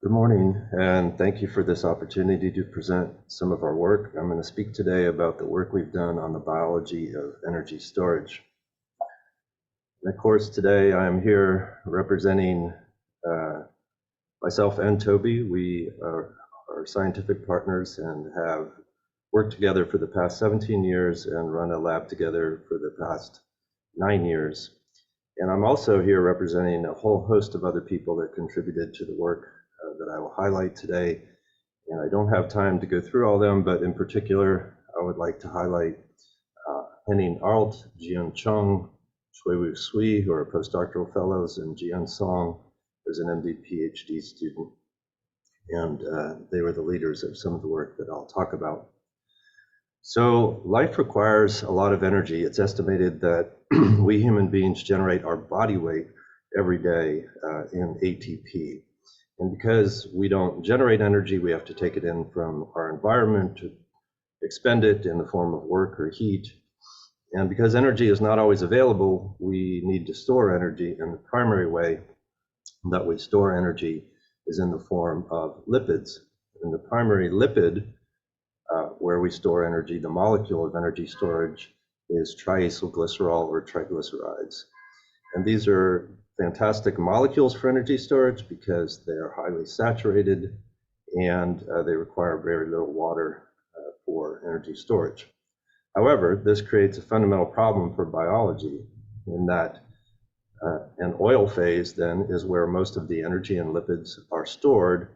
Good morning, and thank you for this opportunity to present some of our work. I'm going to speak today about the work we've done on the biology of energy storage. And of course, today I'm here representing myself and Toby. We are scientific partners and have worked together for the past 17 years and run a lab together for the past 9 years. And I'm also here representing a whole host of other people that contributed to the work that I will highlight today. And I don't have time to go through all of them, but in particular, I would like to highlight Henning Arlt, Jian Chung, Shuiwu Sui, who are postdoctoral fellows, and Jian Song, who's an MD PhD student. And they were the leaders of some of the work that I'll talk about. So life requires a lot of energy. It's estimated that we human beings generate our body weight every day in ATP. And because we don't generate energy, we have to take it in from our environment to expend it in the form of work or heat. And because energy is not always available, we need to store energy. And the primary way that we store energy is in the form of lipids. And the primary lipid where we store energy, the molecule of energy storage, is triacylglycerol or triglycerides. And these are fantastic molecules for energy storage because they are highly saturated and they require very little water for energy storage. However, this creates a fundamental problem for biology in that an oil phase then is where most of the energy and lipids are stored,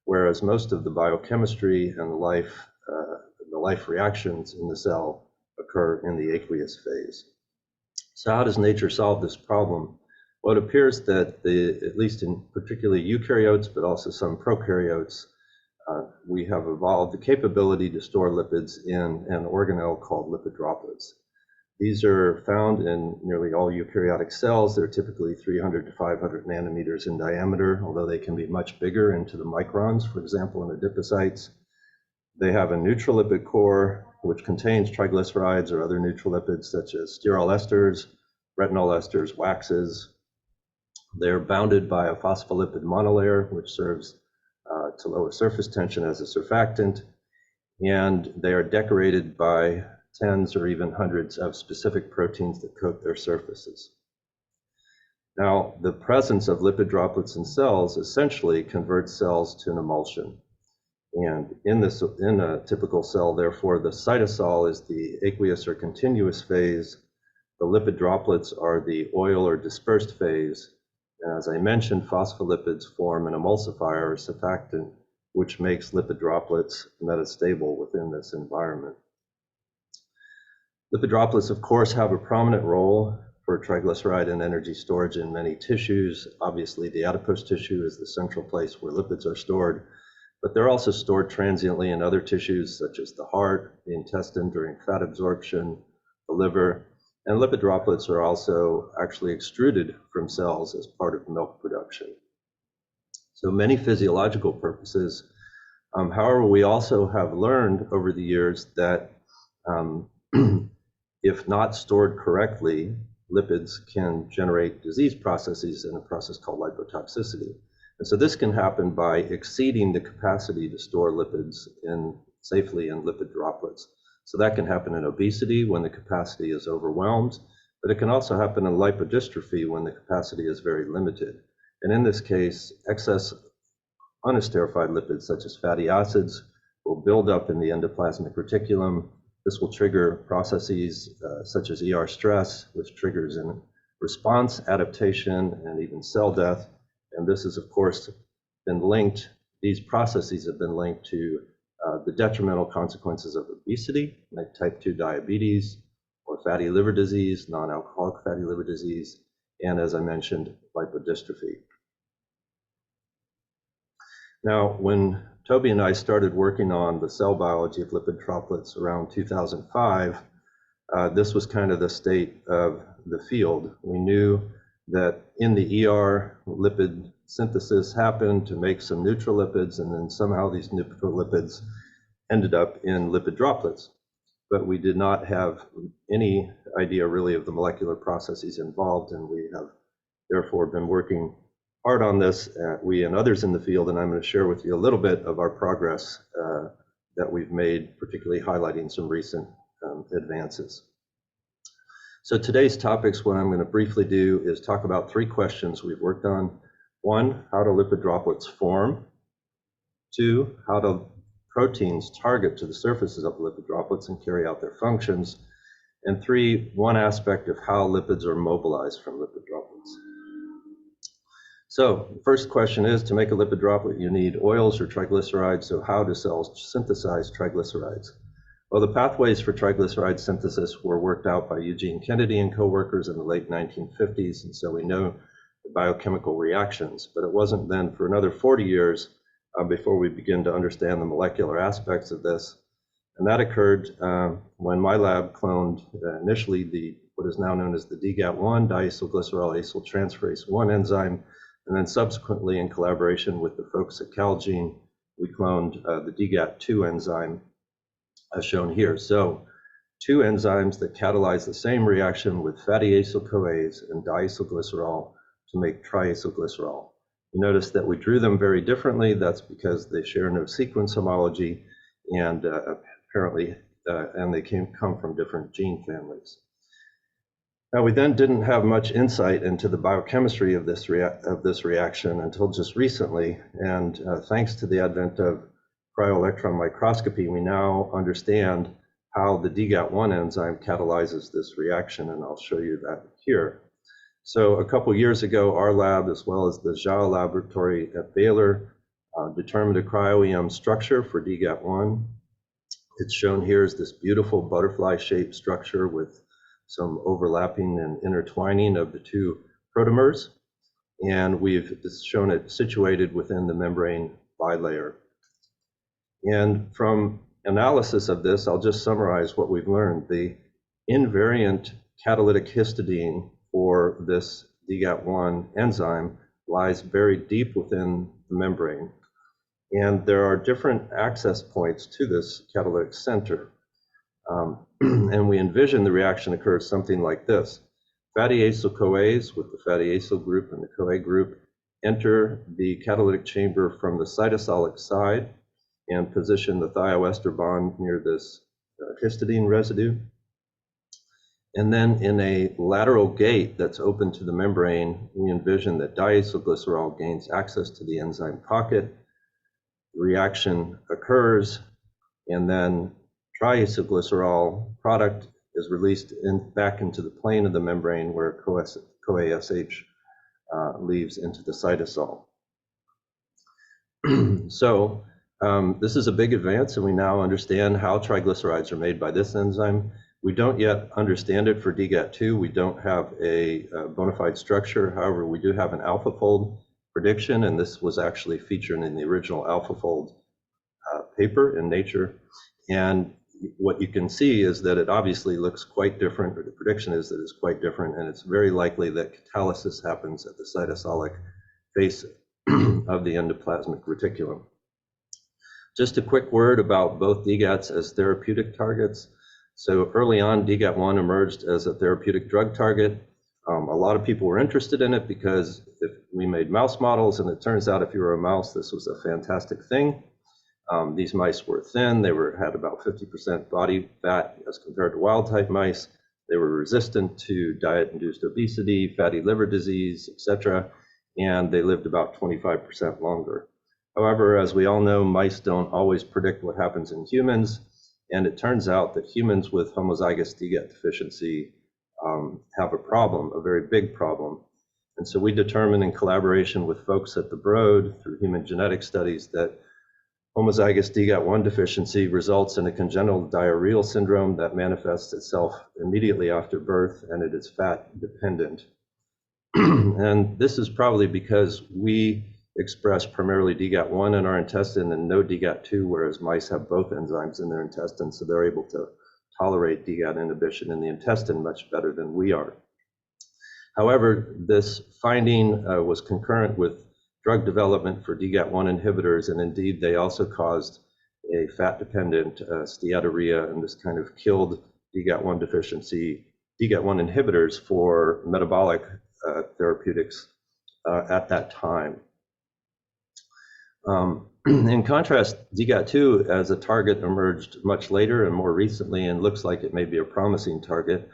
whereas most of the biochemistry and the life reactions in the cell occur in the aqueous phase. So how does nature solve this problem? Well, it appears that at least in particularly eukaryotes, but also some prokaryotes, we have evolved the capability to store lipids in an organelle called lipid droplets. These are found in nearly all eukaryotic cells. They're typically 300 to 500 nanometers in diameter, although they can be much bigger into the microns, for example, in adipocytes. They have a neutral lipid core, which contains triglycerides or other neutral lipids such as sterol esters, retinol esters, waxes. They're bounded by a phospholipid monolayer, which serves to lower surface tension as a surfactant, and they are decorated by tens or even hundreds of specific proteins that coat their surfaces. Now, the presence of lipid droplets in cells essentially converts cells to an emulsion. And in a typical cell, therefore, the cytosol is the aqueous or continuous phase. The lipid droplets are the oil or dispersed phase. And as I mentioned, phospholipids form an emulsifier or surfactant, which makes lipid droplets metastable within this environment. Lipid droplets, of course, have a prominent role for triglyceride and energy storage in many tissues. Obviously, the adipose tissue is the central place where lipids are stored, but they're also stored transiently in other tissues such as the heart, the intestine during fat absorption, the liver, and lipid droplets are also actually extruded from cells as part of milk production. So many physiological purposes. However, we also have learned over the years that if not stored correctly, lipids can generate disease processes in a process called lipotoxicity. And so this can happen by exceeding the capacity to store lipids safely in lipid droplets. So that can happen in obesity when the capacity is overwhelmed, but it can also happen in lipodystrophy when the capacity is very limited. And in this case, excess unesterified lipids such as fatty acids will build up in the endoplasmic reticulum. This will trigger processes such as ER stress, which triggers in response, adaptation, and even cell death. And this has, of course, been linked, these processes have been linked to the detrimental consequences of obesity, like type 2 diabetes, or fatty liver disease, non-alcoholic fatty liver disease, and as I mentioned, lipodystrophy. Now, when Toby and I started working on the cell biology of lipid droplets around 2005, this was kind of the state of the field. We knew that in the ER, lipid synthesis happened to make some neutral lipids, and then somehow these neutral lipids ended up in lipid droplets. But we did not have any idea really of the molecular processes involved, and we have therefore been working hard on this, we and others in the field, and I'm going to share with you a little bit of our progress that we've made, particularly highlighting some recent advances. So today's topics, what I'm going to briefly do is talk about 3 questions we've worked on. 1, how do lipid droplets form? 2, how do proteins target to the surfaces of lipid droplets and carry out their functions? And 3, one aspect of how lipids are mobilized from lipid droplets. So the first question is, to make a lipid droplet, you need oils or triglycerides. So how do cells synthesize triglycerides? Well, the pathways for triglyceride synthesis were worked out by Eugene Kennedy and co-workers in the late 1950s, and so we know the biochemical reactions. But it wasn't then for another 40 years before we begin to understand the molecular aspects of this. And that occurred when my lab cloned initially what is now known as the DGAT1, diacylglycerol acyltransferase 1 enzyme, and then subsequently in collaboration with the folks at Calgene, we cloned the DGAT2 enzyme, as shown here. So 2 enzymes that catalyze the same reaction with fatty acyl-CoAs and diacylglycerol to make triacylglycerol. You notice that we drew them very differently. That's because they share no sequence homology, and apparently, they come from different gene families. Now, we then didn't have much insight into the biochemistry of this reaction until just recently, and thanks to the advent of cryo-electron microscopy, we now understand how the DGAT1 enzyme catalyzes this reaction, and I'll show you that here. So a couple years ago, our lab, as well as the Zhao laboratory at Baylor, determined a cryo-EM structure for DGAT1. It's shown here as this beautiful butterfly-shaped structure with some overlapping and intertwining of the 2 protomers, and we've shown it situated within the membrane bilayer. And from analysis of this, I'll just summarize what we've learned. The invariant catalytic histidine for this DGAT1 enzyme lies very deep within the membrane. And there are different access points to this catalytic center. And we envision the reaction occurs something like this. Fatty acyl-CoAs with the fatty acyl group and the CoA group enter the catalytic chamber from the cytosolic side and position the thioester bond near this histidine residue. And then in a lateral gate that's open to the membrane, we envision that diacylglycerol gains access to the enzyme pocket. The reaction occurs, and then triacylglycerol product is released back into the plane of the membrane where CoASH leaves into the cytosol. So this is a big advance, and we now understand how triglycerides are made by this enzyme. We don't yet understand it for DGAT2. We don't have a bona fide structure. However, we do have an AlphaFold prediction, and this was actually featured in the original AlphaFold paper in Nature. And what you can see is that it obviously looks quite different, or the prediction is that it's quite different, and it's very likely that catalysis happens at the cytosolic face of the endoplasmic reticulum. Just a quick word about both DGATs as therapeutic targets. So early on, DGAT1 emerged as a therapeutic drug target. A lot of people were interested in it because if we made mouse models, and it turns out if you were a mouse, this was a fantastic thing. These mice were thin. They had about 50% body fat as compared to wild-type mice. They were resistant to diet-induced obesity, fatty liver disease, etc., and they lived about 25% longer. However, as we all know, mice don't always predict what happens in humans, and it turns out that humans with homozygous DGAT deficiency have a problem, a very big problem. And so we determined in collaboration with folks at the Broad through human genetic studies that homozygous DGAT1 deficiency results in a congenital diarrheal syndrome that manifests itself immediately after birth, and it is fat dependent. And this is probably because we express primarily DGAT1 in our intestine and no DGAT2, whereas mice have both enzymes in their intestine, so they're able to tolerate DGAT inhibition in the intestine much better than we are. However, this finding was concurrent with drug development for DGAT1 inhibitors, and indeed they also caused a fat-dependent steatorrhea, and this kind of killed DGAT1 deficiency, DGAT1 inhibitors for metabolic therapeutics at that time. In contrast, DGAT2 as a target emerged much later and more recently, and looks like it may be a promising target.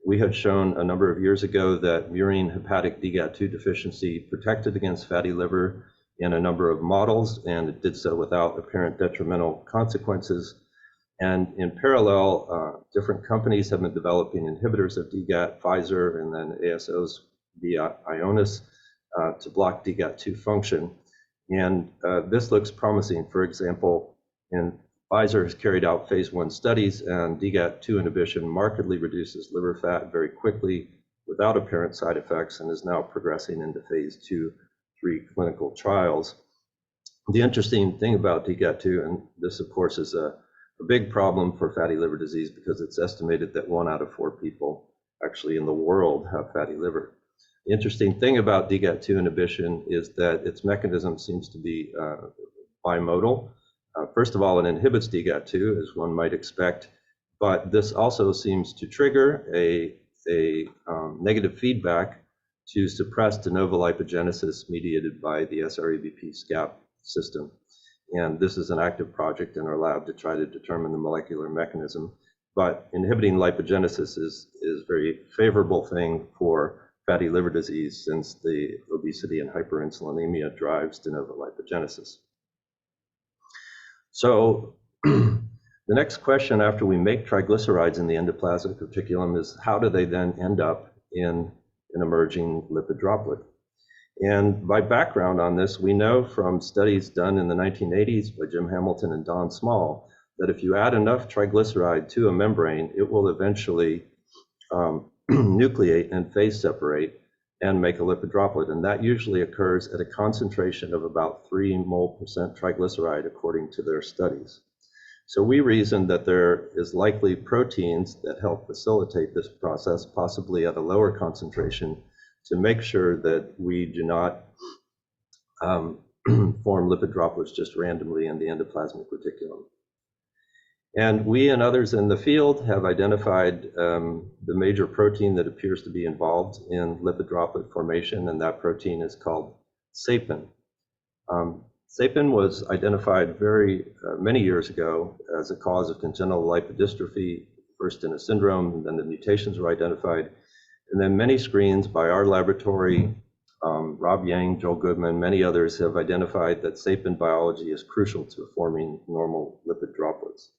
We had shown a number of years ago that murine hepatic DGAT2 deficiency protected against fatty liver in a number of models, and it did so without apparent detrimental consequences. And in parallel, different companies have been developing inhibitors of DGAT, Pfizer, and then ASO's via Ionis to block DGAT2 function. And this looks promising. For example, Pfizer has carried out phase 1 studies, and DGAT2 inhibition markedly reduces liver fat very quickly without apparent side effects, and is now progressing into phase 2-3 clinical trials. The interesting thing about DGAT2, and this of course is a big problem for fatty liver disease, because it's estimated that 1 out of 4 people actually in the world have fatty liver. The interesting thing about DGAT2 inhibition is that its mechanism seems to be bimodal. First of all, it inhibits DGAT2, as one might expect, but this also seems to trigger a negative feedback to suppress de novo lipogenesis mediated by the SREBP SCAP system. And this is an active project in our lab to try to determine the molecular mechanism. But inhibiting lipogenesis is a very favorable thing for fatty liver disease, since the obesity and hyperinsulinemia drives de novo lipogenesis. So the next question after we make triglycerides in the endoplasmic reticulum is, how do they then end up in an emerging lipid droplet? And by background on this, we know from studies done in the 1980s by Jim Hamilton and Don Small that if you add enough triglyceride to a membrane, it will eventually nucleate and phase separate and make a lipid droplet. And that usually occurs at a concentration of about 3 mol% triglyceride, according to their studies. So we reasoned that there is likely proteins that help facilitate this process, possibly at a lower concentration, to make sure that we do not form lipid droplets just randomly in the endoplasmic reticulum. And we and others in the field have identified the major protein that appears to be involved in lipid droplet formation, and that protein is called sapin. Sapin was identified many years ago as a cause of congenital lipodystrophy, first in a syndrome, and then the mutations were identified. And then many screens by our laboratory, Rob Yang, Joel Goodman, many others have identified that sapin biology is crucial to forming normal lipid droplets.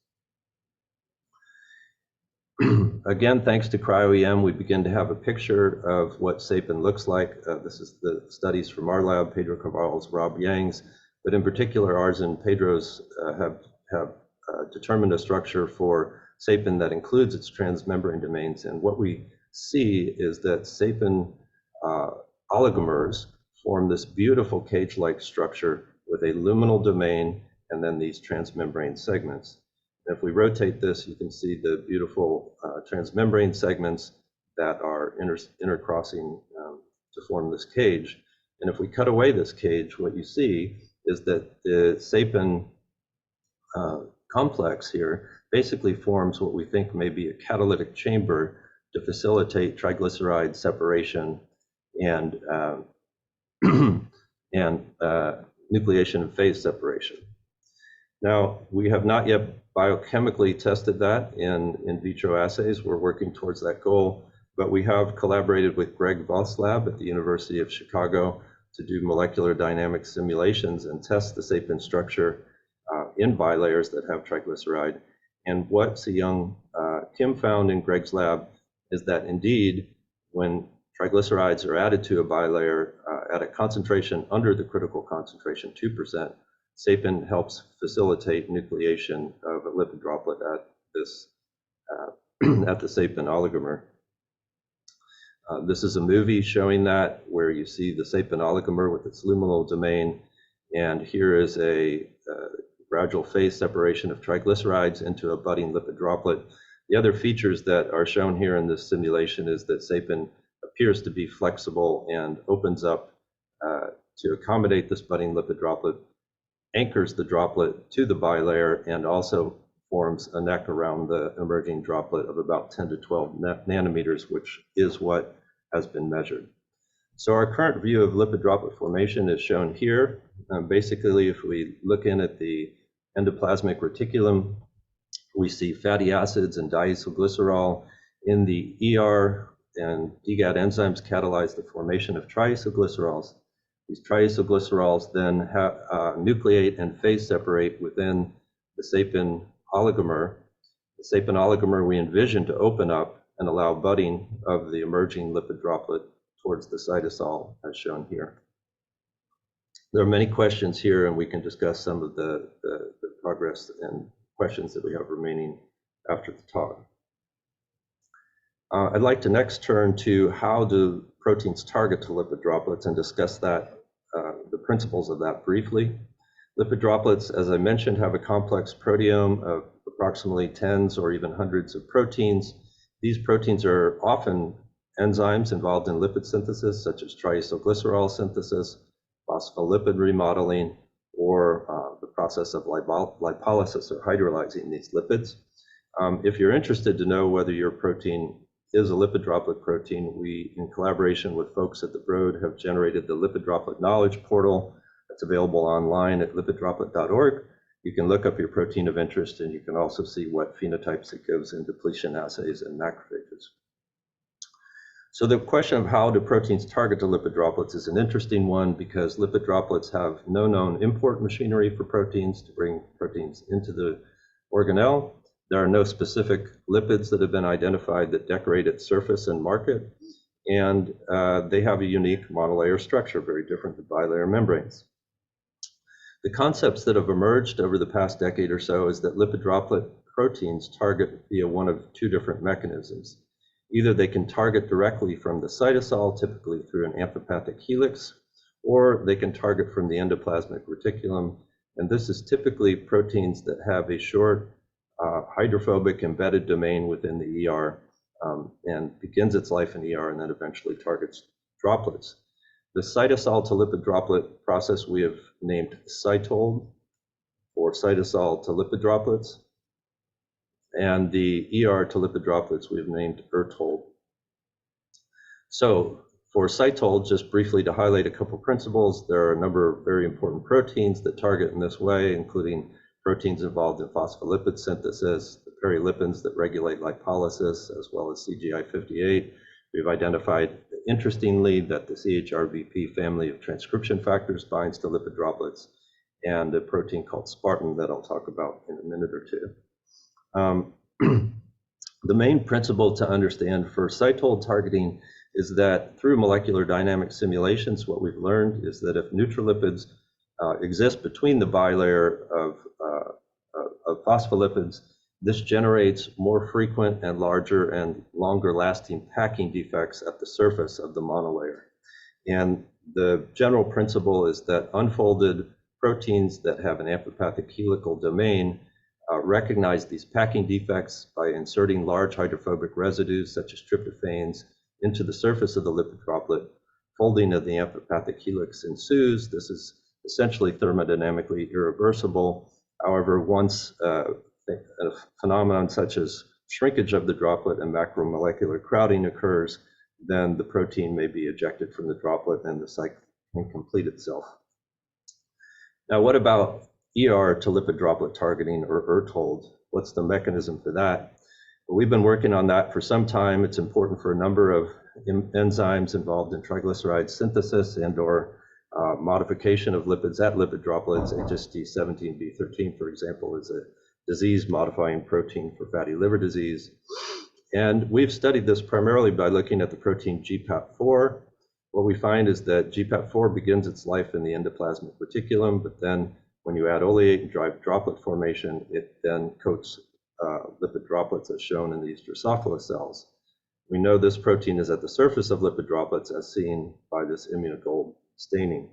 Again, thanks to cryo-EM, we begin to have a picture of what sapin looks like. This is the studies from our lab, Pedro Carvalho's, Rob Yang's, but in particular ours and Pedro's have determined a structure for sapin that includes its transmembrane domains. And what we see is that sapin oligomers form this beautiful cage-like structure with a luminal domain and then these transmembrane segments. And if we rotate this, you can see the beautiful transmembrane segments that are intercrossing to form this cage. And if we cut away this cage, what you see is that the sapin complex here basically forms what we think may be a catalytic chamber to facilitate triglyceride separation and nucleation and phase separation. Now, we have not yet biochemically tested that in vitro assays. We're working towards that goal, but we have collaborated with Greg Voth's lab at the University of Chicago to do molecular dynamic simulations and test the sapin structure in bilayers that have triglyceride. And what Se-Young Kim found in Greg's lab is that indeed, when triglycerides are added to a bilayer at a concentration under the critical concentration, 2%, sapin helps facilitate nucleation of a lipid droplet at this at the sapin oligomer. This is a movie showing that, where you see the sapin oligomer with its luminal domain, and here is a gradual phase separation of triglycerides into a budding lipid droplet. The other features that are shown here in this simulation is that sapin appears to be flexible and opens up to accommodate this budding lipid droplet, anchors the droplet to the bilayer, and also forms a neck around the emerging droplet of about 10 to 12 nanometers, which is what has been measured. So our current view of lipid droplet formation is shown here. Basically, if we look in at the endoplasmic reticulum, we see fatty acids and diacylglycerol. In the ER and DGAT enzymes catalyze the formation of triacylglycerols. These triacylglycerols then nucleate and phase separate within the sapin oligomer. The sapin oligomer we envision to open up and allow budding of the emerging lipid droplet towards the cytosol, as shown here. There are many questions here, and we can discuss some of the progress and questions that we have remaining after the talk. I'd like to next turn to how do proteins target to lipid droplets and discuss that, the principles of that briefly. Lipid droplets, as I mentioned, have a complex proteome of approximately tens or even hundreds of proteins. These proteins are often enzymes involved in lipid synthesis, such as triacylglycerol synthesis, phospholipid remodeling, or the process of lipolysis or hydrolyzing these lipids. If you're interested to know whether your protein is a lipid droplet protein, we, in collaboration with folks at the Broad, have generated the Lipid Droplet Knowledge Portal that's available online at lipiddroplet.org. You can look up your protein of interest, and you can also see what phenotypes it gives in depletion assays and macrophages. So the question of how do proteins target to lipid droplets is an interesting one, because lipid droplets have no known import machinery for proteins to bring proteins into the organelle. There are no specific lipids that have been identified that decorate its surface and market, and they have a unique monolayer structure, very different than bilayer membranes. The concepts that have emerged over the past decade or so is that lipid droplet proteins target via one of two different mechanisms. Either they can target directly from the cytosol, typically through an amphipathic helix, or they can target from the endoplasmic reticulum. And this is typically proteins that have a short hydrophobic embedded domain within the ER and begins its life in ER and then eventually targets droplets. The cytosol to lipid droplet process we have named cytold, or cytosol to lipid droplets. And the ER to lipid droplets we have named ertold. So for cytold, just briefly to highlight a couple principles, there are a number of very important proteins that target in this way, including proteins involved in phospholipid synthesis, the perilipins that regulate lipolysis, as well as CGI58. We've identified, interestingly, that the CHRVP family of transcription factors binds to lipid droplets, and a protein called spartin that I'll talk about in a minute or two. The main principle to understand for cytold targeting is that through molecular dynamic simulations, what we've learned is that if neutrolipids exist between the bilayer of phospholipids, this generates more frequent and larger and longer lasting packing defects at the surface of the monolayer. And the general principle is that unfolded proteins that have an amphipathic helical domain recognize these packing defects by inserting large hydrophobic residues such as tryptophanes into the surface of the lipid droplet. Folding of the amphipathic helix ensues. This is essentially thermodynamically irreversible. However, once a phenomenon such as shrinkage of the droplet and macromolecular crowding occurs, then the protein may be ejected from the droplet and the cycle can complete itself. Now, what about ER to lipid droplet targeting, or ertold? What's the mechanism for that? Well, we've been working on that for some time. It's important for a number of enzymes involved in triglyceride synthesis and or modification of lipids at lipid droplets. HSD17B13, for example, is a disease-modifying protein for fatty liver disease. And we've studied this primarily by looking at the protein GPAP4. What we find is that GPAP4 begins its life in the endoplasmic reticulum, but then when you add oleate and drive droplet formation, it then coats lipid droplets as shown in these Drosophila cells. We know this protein is at the surface of lipid droplets as seen by this immunogold staining.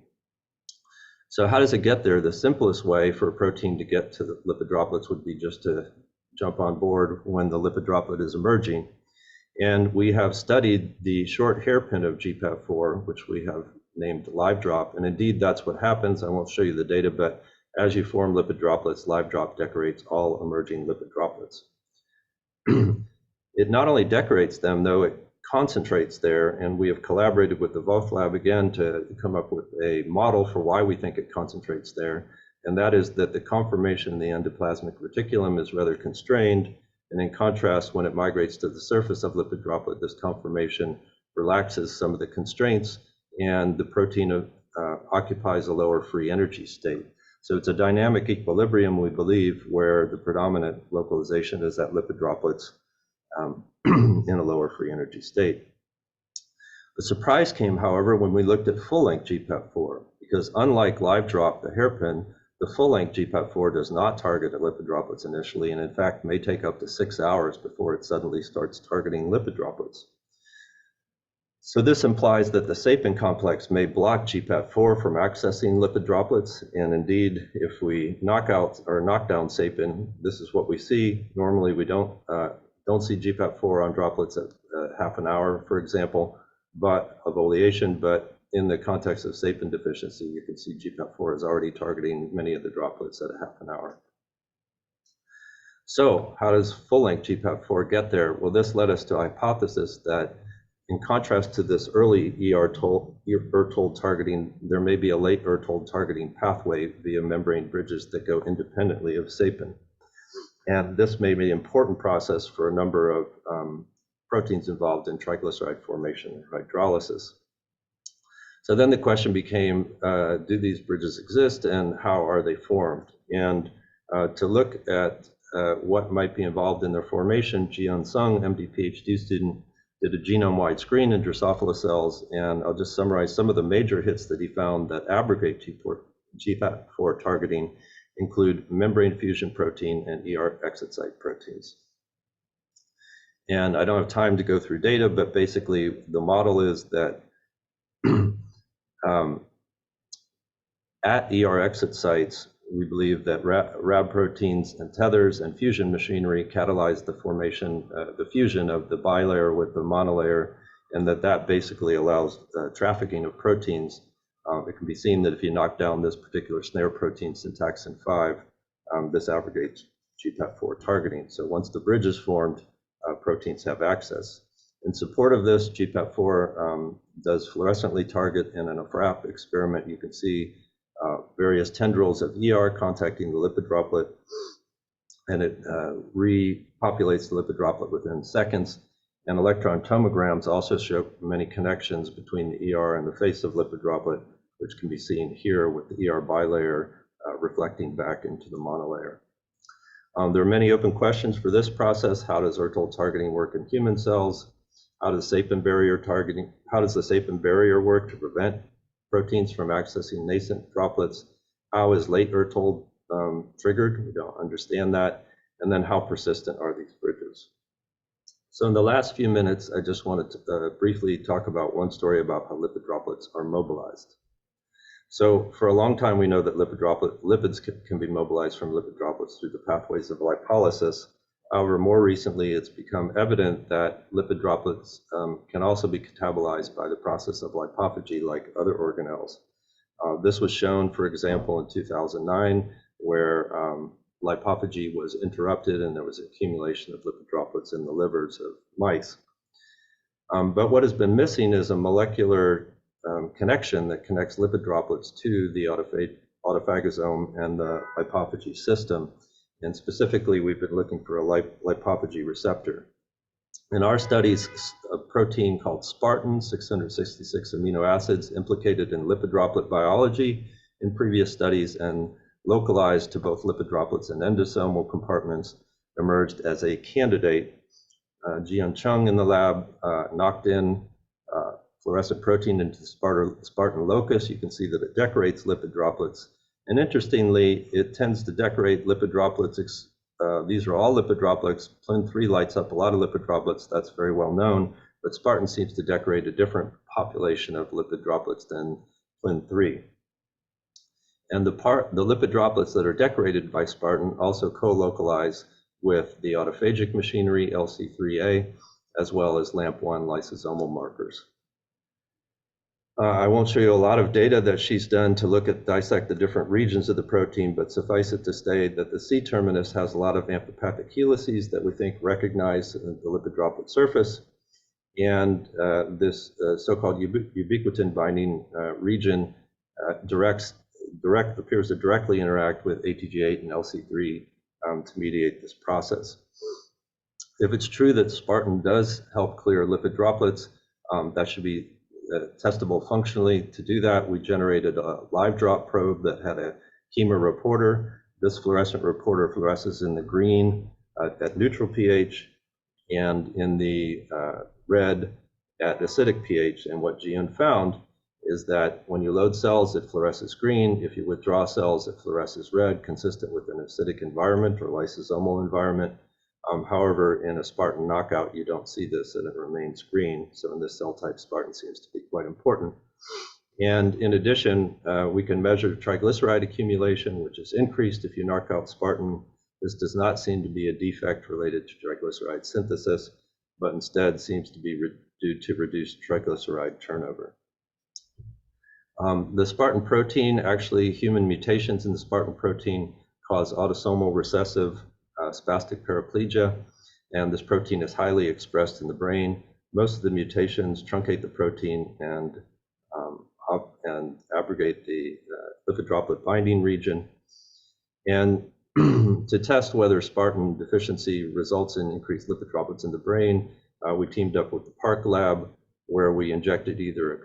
So how does it get there? The simplest way for a protein to get to the lipid droplets would be just to jump on board when the lipid droplet is emerging. And we have studied the short hairpin of GPAP4, which we have named live drop. And indeed, that's what happens. I won't show you the data, but as you form lipid droplets, live drop decorates all emerging lipid droplets. It not only decorates them, though, it concentrates there, and we have collaborated with the Walther Lab again to come up with a model for why we think it concentrates there, and that is that the conformation in the endoplasmic reticulum is rather constrained, and in contrast, when it migrates to the surface of lipid droplet, this conformation relaxes some of the constraints, and the protein occupies a lower free energy state. So it's a dynamic equilibrium, we believe, where the predominant localization is at lipid droplets in a lower free energy state. The surprise came, however, when we looked at full-length GPAP4, because unlike live drop, the hairpin, the full-length GPAP4 does not target lipid droplets initially, and in fact may take up to 6 hours before it suddenly starts targeting lipid droplets. So this implies that the sapin complex may block GPAP4 from accessing lipid droplets, and indeed, if we knock down sapin, this is what we see. Normally, we don't see GPAP4 on droplets at half an hour, for example, of oleation, but in the context of sapin deficiency, you can see GPAP4 is already targeting many of the droplets at a half an hour. So how does full-length GPAP4 get there? Well, this led us to a hypothesis that in contrast to this early ER-told targeting, there may be a late ER-told targeting pathway via membrane bridges that go independently of sapin. And this may be an important process for a number of proteins involved in triglyceride formation and hydrolysis. So then the question became, do these bridges exist and how are they formed? And to look at what might be involved in their formation, Jian Sung, MD PhD student, did a genome-wide screen in Drosophila cells, and I'll just summarize some of the major hits that he found that abrogate GPAP4 targeting include membrane fusion protein and ER exit site proteins. And I don't have time to go through data, but basically the model is that at ER exit sites, we believe that Rab proteins and tethers and fusion machinery catalyze the formation, the fusion of the bilayer with the monolayer, and that basically allows trafficking of proteins. It can be seen that if you knock down this particular snare protein, syntaxin 5, this abrogates GPAP4 targeting. So once the bridge is formed, proteins have access. In support of this, GPAP4 does fluorescently target in an FRAP experiment. You can see various tendrils of ER contacting the lipid droplet, and it repopulates the lipid droplet within seconds. And electron tomograms also show many connections between the ER and the face of lipid droplet, which can be seen here with the ER bilayer reflecting back into the monolayer. There are many open questions for this process. How does ER-told targeting work in human cells? How does sapin barrier targeting? How does the sapin barrier work to prevent proteins from accessing nascent droplets? How is late ER-told triggered? We don't understand that. And then how persistent are these bridges? So in the last few minutes, I just wanted to briefly talk about one story about how lipid droplets are mobilized. So for a long time, we know that lipids can be mobilized from lipid droplets through the pathways of lipolysis. However, more recently, it's become evident that lipid droplets can also be catabolized by the process of lipophagy like other organelles. This was shown, for example, in 2009, where lipophagy was interrupted and there was accumulation of lipid droplets in the livers of mice. But what has been missing is a molecular connection that connects lipid droplets to the autophagosome and the lipophagy system. And specifically, we've been looking for a lipophagy receptor. In our studies, a protein called Spartan, 666 amino acids, implicated in lipid droplet biology in previous studies and localized to both lipid droplets and endosomal compartments, emerged as a candidate. Jian Chung in the lab knocked in fluorescent protein into the Spartan locus. You can see that it decorates lipid droplets. And interestingly, it tends to decorate lipid droplets. These are all lipid droplets. Plin3 lights up a lot of lipid droplets. That's very well known. But Spartan seems to decorate a different population of lipid droplets than Plin3. And the lipid droplets that are decorated by Spartan also co-localize with the autophagic machinery, LC3A, as well as LAMP1 lysosomal markers. I won't show you a lot of data that she's done to dissect the different regions of the protein, but suffice it to say that the C terminus has a lot of amphipathic helices that we think recognize the lipid droplet surface. And this so-called ubiquitin binding region appears to directly interact with ATG8 and LC3 to mediate this process. If it's true that Spartan does help clear lipid droplets, that should be testable functionally. To do that, we generated a live drop probe that had a chemoreporter. This fluorescent reporter fluoresces in the green at neutral pH and in the red at acidic pH. And what GN found is that when you load cells, it fluoresces green. If you withdraw cells, it fluoresces red, consistent with an acidic environment or lysosomal environment. However, in a Spartan knockout, you don't see this and it remains green. So in this cell type, Spartan seems to be quite important. And in addition, we can measure triglyceride accumulation, which is increased if you knock out Spartan. This does not seem to be a defect related to triglyceride synthesis, but instead seems to be due to reduced triglyceride turnover. The Spartan protein, actually human mutations in the Spartan protein cause autosomal recessive spastic paraplegia, and this protein is highly expressed in the brain. Most of the mutations truncate the protein and abrogate the lipid droplet binding region. And to test whether Spartan deficiency results in increased lipid droplets in the brain, we teamed up with the Park Lab, where we injected either a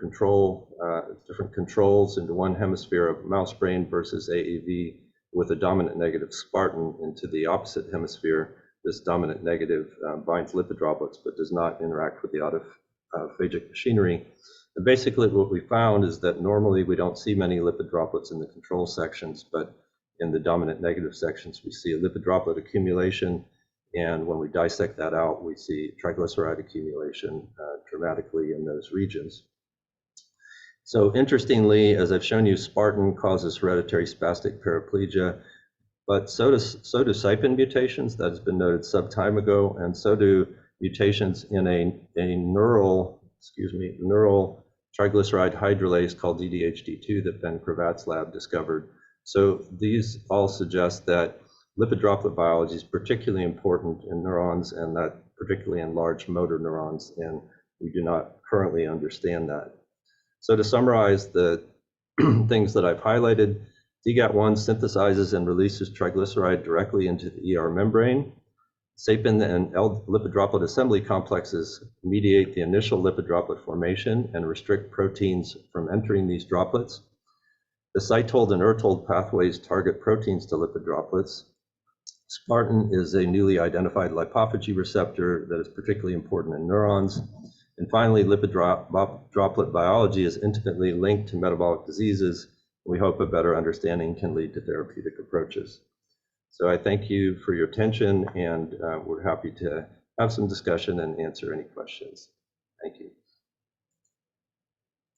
different controls into one hemisphere of mouse brain versus AAV with a dominant negative Spartan into the opposite hemisphere. This dominant negative binds lipid droplets but does not interact with the autophagic machinery. And basically what we found is that normally we don't see many lipid droplets in the control sections, but in the dominant negative sections we see a lipid droplet accumulation, and when we dissect that out we see triglyceride accumulation dramatically in those regions. So interestingly, as I've shown you, Spartan causes hereditary spastic paraplegia, but so do CYPIN mutations. That has been noted some time ago, and so do mutations in a neural triglyceride hydrolase called DDHD2 that Ben Cravat's lab discovered. So these all suggest that lipid droplet biology is particularly important in neurons, and that particularly in large motor neurons, and we do not currently understand that. So to summarize the things that I've highlighted, DGAT1 synthesizes and releases triglyceride directly into the ER membrane. CYPIN and lipid droplet assembly complexes mediate the initial lipid droplet formation and restrict proteins from entering these droplets. The cytold and ertold pathways target proteins to lipid droplets. Spartan is a newly identified lipophagy receptor that is particularly important in neurons. And finally, lipid droplet biology is intimately linked to metabolic diseases. We hope a better understanding can lead to therapeutic approaches. So I thank you for your attention, and we're happy to have some discussion and answer any questions. Thank you.